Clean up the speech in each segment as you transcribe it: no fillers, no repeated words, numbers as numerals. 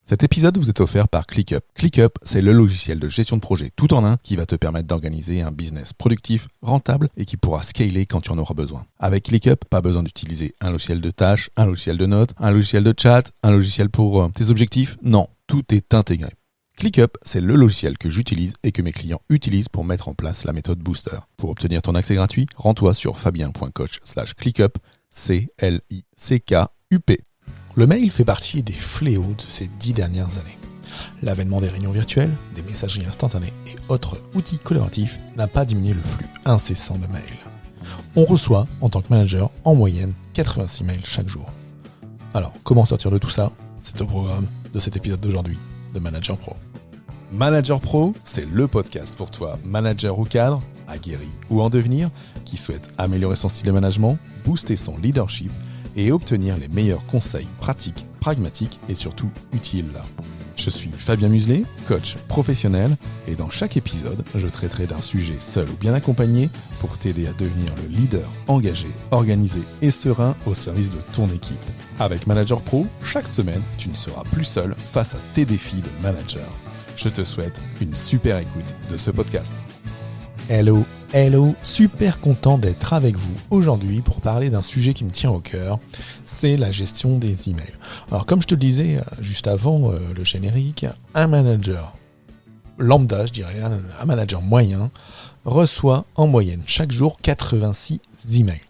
Cet épisode vous est offert par ClickUp. ClickUp, c'est le logiciel de gestion de projet tout en un qui va te permettre d'organiser un business productif, rentable et qui pourra scaler quand tu en auras besoin. Avec ClickUp, pas besoin d'utiliser un logiciel de tâches, un logiciel de notes, un logiciel de chat, un logiciel pour tes objectifs. Non, tout est intégré. ClickUp, c'est le logiciel que j'utilise et que mes clients utilisent pour mettre en place la méthode Booster. Pour obtenir ton accès gratuit, rends-toi sur fabien.coach/ClickUp, CLICKUP. Le mail fait partie des fléaux de ces 10 dernières années. L'avènement des réunions virtuelles, des messageries instantanées et autres outils collaboratifs n'a pas diminué le flux incessant de mails. On reçoit, en tant que manager, en moyenne 86 mails chaque jour. Alors, comment sortir de tout ça ? C'est au programme de cet épisode d'aujourd'hui de Manager Pro. Manager Pro, c'est le podcast pour toi, manager ou cadre, aguerri ou en devenir, qui souhaite améliorer son style de management, booster son leadership et obtenir les meilleurs conseils pratiques, pragmatiques et surtout utiles. Je suis Fabien Muselet, coach professionnel, et dans chaque épisode, je traiterai d'un sujet seul ou bien accompagné pour t'aider à devenir le leader engagé, organisé et serein au service de ton équipe. Avec Manager Pro, chaque semaine, tu ne seras plus seul face à tes défis de manager. Je te souhaite une super écoute de ce podcast. Hello, super content d'être avec vous aujourd'hui pour parler d'un sujet qui me tient au cœur, c'est la gestion des emails. Alors comme je te le disais juste avant le générique, un manager lambda, je dirais, un manager moyen, reçoit en moyenne chaque jour 86 emails.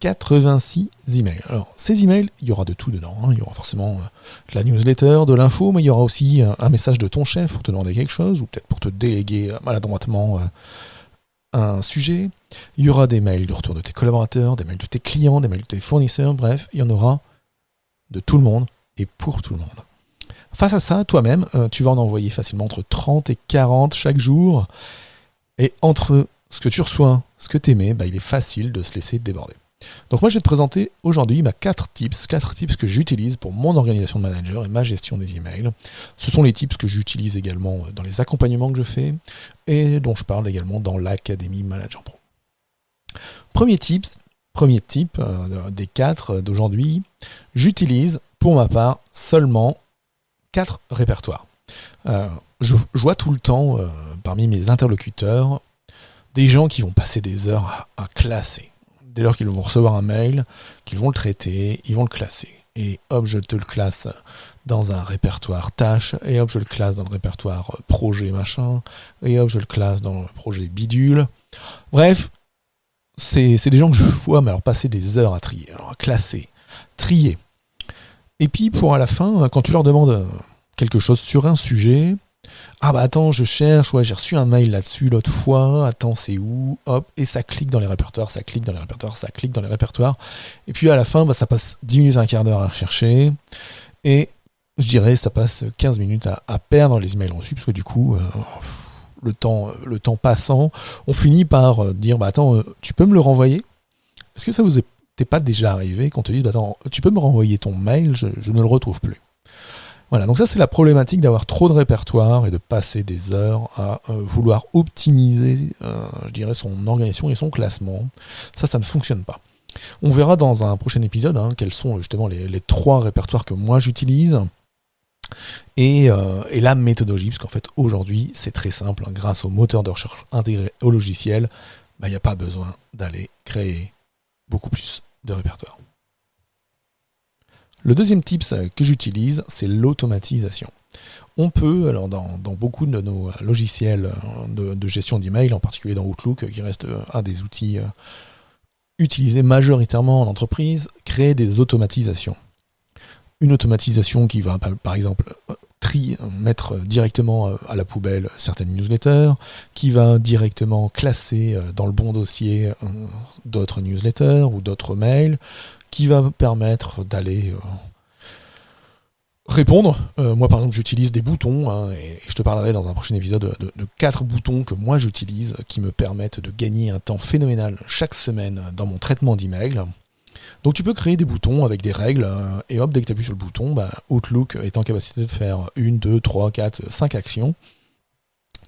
86 emails. Alors, ces emails, il y aura de tout dedans. Il y aura forcément de la newsletter, de l'info, mais il y aura aussi un message de ton chef pour te demander quelque chose, ou peut-être pour te déléguer maladroitement un sujet. Il y aura des mails de retour de tes collaborateurs, des mails de tes clients, des mails de tes fournisseurs, bref, il y en aura de tout le monde et pour tout le monde. Face à ça, toi-même, tu vas en envoyer facilement entre 30 et 40 chaque jour. Et entre ce que tu reçois, ce que tu aimais, il est facile de se laisser déborder. Donc moi, je vais te présenter aujourd'hui 4 tips que j'utilise pour mon organisation de manager et ma gestion des emails. Ce sont les tips que j'utilise également dans les accompagnements que je fais et dont je parle également dans l'Académie Manager Pro. Premier tip des 4 d'aujourd'hui, j'utilise pour ma part seulement 4 répertoires. Je vois tout le temps parmi mes interlocuteurs des gens qui vont passer des heures à classer. Dès lors qu'ils vont recevoir un mail, qu'ils vont le traiter, ils vont le classer. Et hop, je te le classe dans un répertoire tâche, et hop, je le classe dans le répertoire projet machin, et hop, je le classe dans le projet bidule. Bref, c'est des gens que je vois mais alors passer des heures à trier, alors à classer, trier. Et puis pour à la fin, quand tu leur demandes quelque chose sur un sujet, attends, je cherche, j'ai reçu un mail là-dessus l'autre fois, attends, c'est où ? Hop, et ça clique dans les répertoires, ça clique dans les répertoires, et puis à la fin, ça passe 10 minutes, un quart d'heure à rechercher, et je dirais, ça passe 15 minutes à perdre les emails reçus, parce que du coup, le temps passant, on finit par dire, attends, tu peux me le renvoyer ? Est-ce que ça vous est pas déjà arrivé qu'on te dise, attends, tu peux me renvoyer ton mail, je ne le retrouve plus ? Voilà, donc ça c'est la problématique d'avoir trop de répertoire et de passer des heures à vouloir optimiser, son organisation et son classement. Ça ne fonctionne pas. On verra dans un prochain épisode quels sont justement les 3 répertoires que moi j'utilise et la méthodologie, parce qu'en fait aujourd'hui c'est très simple, grâce au moteur de recherche intégré au logiciel, il n'y a pas besoin d'aller créer beaucoup plus de répertoires. Le deuxième tip que j'utilise, c'est l'automatisation. On peut, alors dans beaucoup de nos logiciels de gestion d'email, en particulier dans Outlook, qui reste un des outils utilisés majoritairement en entreprise, créer des automatisations. Une automatisation qui va, par exemple, mettre directement à la poubelle certaines newsletters, qui va directement classer dans le bon dossier d'autres newsletters ou d'autres mails, qui va me permettre d'aller répondre. Moi, par exemple, j'utilise des boutons, et je te parlerai dans un prochain épisode de 4 boutons que moi j'utilise, qui me permettent de gagner un temps phénoménal chaque semaine dans mon traitement d'email. Donc tu peux créer des boutons avec des règles, et hop, dès que tu appuies sur le bouton, Outlook est en capacité de faire 1, 2, 3, 4, 5 actions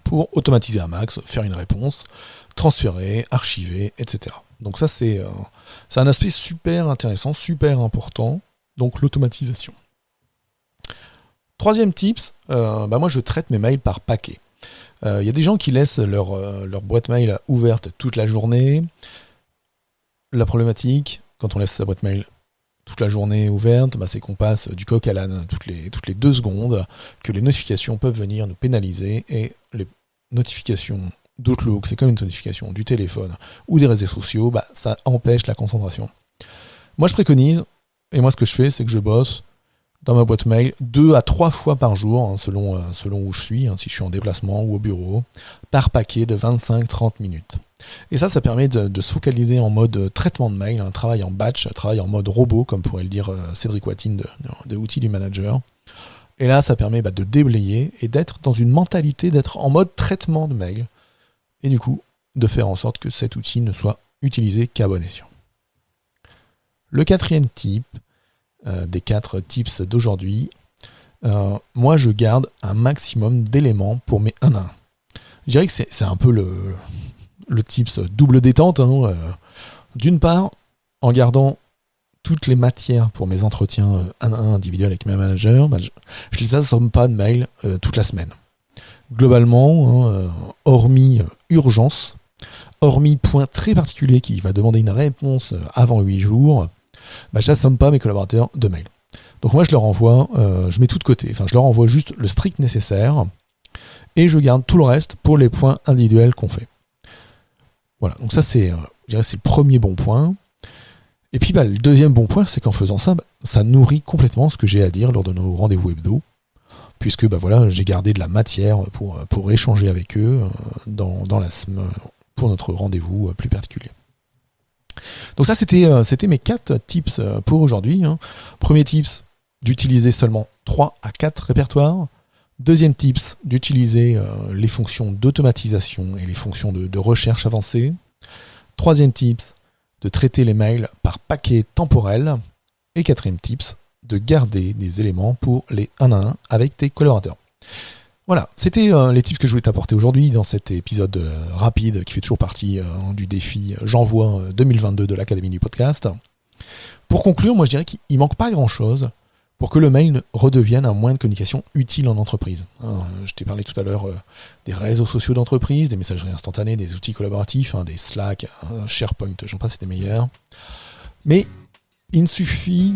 pour automatiser un max, faire une réponse, transférer, archiver, etc. Donc ça, c'est un aspect super intéressant, super important, donc l'automatisation. Troisième tips, moi je traite mes mails par paquet. Il y a des gens qui laissent leur boîte mail ouverte toute la journée. La problématique, quand on laisse sa boîte mail toute la journée ouverte, c'est qu'on passe du coq à l'âne toutes les 2 secondes, que les notifications peuvent venir nous pénaliser, et les notifications d'Outlook, c'est comme une notification du téléphone ou des réseaux sociaux, ça empêche la concentration. Moi je préconise, et moi ce que je fais, c'est que je bosse dans ma boîte mail 2 à 3 fois par jour, selon où je suis, si je suis en déplacement ou au bureau, par paquet de 25-30 minutes. Et ça permet de se focaliser en mode traitement de mail, un travail en batch, un travail en mode robot, comme pourrait le dire Cédric Watine de Outils du Manager. Et là, ça permet de déblayer et d'être dans une mentalité d'être en mode traitement de mail. Et du coup, de faire en sorte que cet outil ne soit utilisé qu'à bon escient. Le 4e type, des 4 tips d'aujourd'hui, moi je garde un maximum d'éléments pour mes 1 à 1. Je dirais que c'est un peu le tips double détente. D'une part, en gardant toutes les matières pour mes entretiens 1 à 1 individuels avec mes managers, je les assomme pas de mails toute la semaine. Globalement, hormis urgence, hormis point très particulier qui va demander une réponse avant 8 jours, j'assomme pas mes collaborateurs de mails. Donc moi je leur envoie, je mets tout de côté, je leur envoie juste le strict nécessaire et je garde tout le reste pour les points individuels qu'on fait. Voilà, donc ça c'est le premier bon point. Et puis le deuxième bon point, c'est qu'en faisant ça, ça nourrit complètement ce que j'ai à dire lors de nos rendez-vous hebdo, puisque j'ai gardé de la matière pour échanger avec eux dans la semaine pour notre rendez-vous plus particulier. Donc ça c'était mes 4 tips pour aujourd'hui. Premier tips, d'utiliser seulement 3 à 4 répertoires. Deuxième tips, d'utiliser les fonctions d'automatisation et les fonctions de recherche avancées. Troisième tips, de traiter les mails par paquet temporel. Et quatrième tips, de garder des éléments pour les 1 à 1 avec tes collaborateurs. Voilà, c'était les tips que je voulais t'apporter aujourd'hui dans cet épisode rapide qui fait toujours partie du défi J'envoie 2022 de l'Académie du Podcast. Pour conclure, moi je dirais qu'il manque pas grand-chose pour que le mail redevienne un moyen de communication utile en entreprise. Je t'ai parlé tout à l'heure des réseaux sociaux d'entreprise, des messageries instantanées, des outils collaboratifs, des Slack, SharePoint, j'en passe, c'est des meilleurs. Mais il ne suffit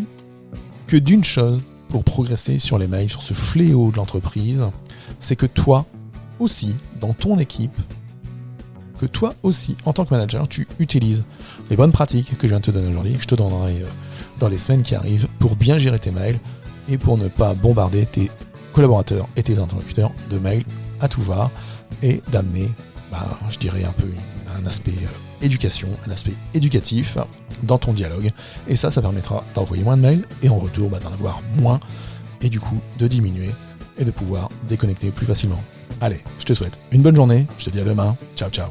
que d'une chose pour progresser sur les mails, sur ce fléau de l'entreprise, c'est que toi aussi, dans ton équipe, que toi aussi, en tant que manager, tu utilises les bonnes pratiques que je viens de te donner aujourd'hui, que je te donnerai dans les semaines qui arrivent, pour bien gérer tes mails et pour ne pas bombarder tes collaborateurs et tes interlocuteurs de mails à tout va, et d'amener, je dirais un peu un aspect éducation, un aspect éducatif dans ton dialogue. Et ça permettra d'envoyer moins de mails et en retour d'en avoir moins, et du coup de diminuer et de pouvoir déconnecter plus facilement. Allez, je te souhaite une bonne journée, je te dis à demain, ciao ciao.